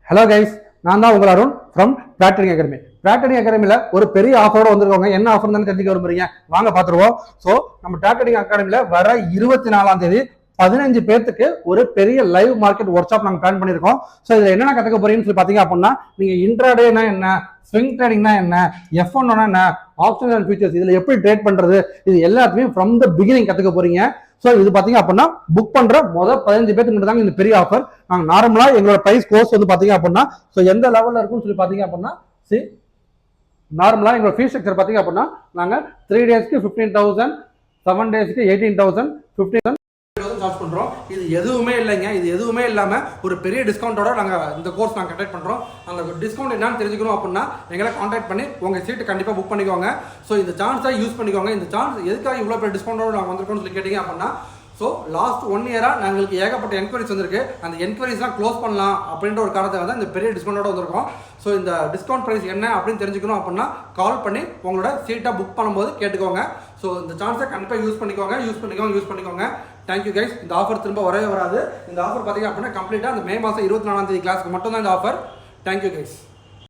Hello guys, நான் தான் உங்கள் அருண் ஃப்ரம் பிராக்டிங் அகாடமி. பிராக்டிங் அகாடமியில் ஒரு பெரிய ஆஃபரோட வந்திருக்காங்க. என்ன ஆஃபர் தான் தெரிஞ்சுக்க விரும்புறீங்க? வாங்க பார்த்துருவோம். ஸோ நம்ம பிராக்டிங் அகாடமியில் வர 24ஆம் தேதி 15 பேர்த்துக்கு ஒரு பெரிய லைவ் மார்க்கெட் ஒர்க் ஷாப் நாங்கள் பிளான் பண்ணியிருக்கோம். ஸோ இதில் என்னென்ன கற்றுக்க போறீங்கன்னு சொல்லி பார்த்தீங்க அப்படின்னா, நீங்கள் இன்ட்ராடேனா என்ன, ஸ்விங் ட்ரேடிங்னா என்ன, F1 என்ன, ஆப்ஷன்ஸ் அண்ட் ஃபியூச்சர்ஸ் இதில் எப்படி ட்ரேட் பண்ணுறது, இது எல்லாத்தையும் ஃப்ரம் த பிகினிங் கற்றுக்க போறீங்க. ஸோ இது பார்த்தீங்க அப்படின்னா புக் பண்ணுற முதல் 15 பேருக்கு மட்டும் தாங்க இந்த பெரிய ஆஃபர். நாங்கள் நார்மலாக எங்களோட ப்ரைஸ் கோர்ஸ் வந்து பார்த்தீங்க அப்படின்னா, ஸோ எந்த லெவலில் இருக்குன்னு சொல்லி பார்த்தீங்க அப்படின்னா, நார்மலாக எங்களோட ஃபீஸ் ஸ்ட்ரக்சர் பார்த்தீங்க அப்படின்னா, நாங்கள் 3 டேஸ்க்கு 15,000, 7 டேஸ்க்கு 18,000, 15,000 சார்ஜ் பண்ணுறோம். இது எதுவுமே இல்லைங்க. இது எதுவுமே இல்லாமல் ஒரு பெரிய டிஸ்கவுண்டோட நாங்கள் இந்த கோர்ஸ் நாங்கள் கண்டக்ட் பண்ணுறோம். அந்த டிஸ்கவுண்ட் என்னன்னு தெரிஞ்சுக்கணும் அப்படின்னா எங்களை கான்டாக்ட் பண்ணி உங்கள் சீட்டு கண்டிப்பாக புக் பண்ணிக்கோங்க. ஸோ இந்த சான்ஸை யூஸ் பண்ணிக்கோங்க. இந்த சான்ஸ் எதுக்காக இவ்வளோ பெரிய டிஸ்கவுண்டோட நாங்கள் வந்திருக்கோம்னு சொல்லி கேட்டிங்க அப்படின்னா, ஸோ லாஸ்ட் 1 இயராக நாங்களுக்கு ஏகப்பட்ட என்கொயரிஸ் வந்திருக்கு. அந்த என்கொயரிஸ்லாம் க்ளோஸ் பண்ணலாம் அப்படின்ற ஒரு காரணத்தை வந்து இந்த பெரிய டிஸ்கவுண்டோட வந்திருக்கோம். ஸோ இந்த டிஸ்கவுண்ட் ப்ரைஸ் என்ன அப்படின்னு தெரிஞ்சுக்கணும் அப்படின்னா கால் பண்ணி உங்களோட சீட்டை புக் பண்ணும்போது கேட்டுக்கோங்க. ஸோ இந்த சான்ஸை கண்டிப்பாக யூஸ் பண்ணிக்கோங்க. Thank you guys. இந்த ஆஃபர் திரும்ப வரவே வராது. இந்த ஆஃபர் பார்த்தீங்க அப்படின்னா கம்ப்ளீட்டாக அந்த மே மாதம் 24ஆம் தேதி கிளாஸ்க்கு மட்டும் தான் இந்த ஆஃபர். Thank you guys.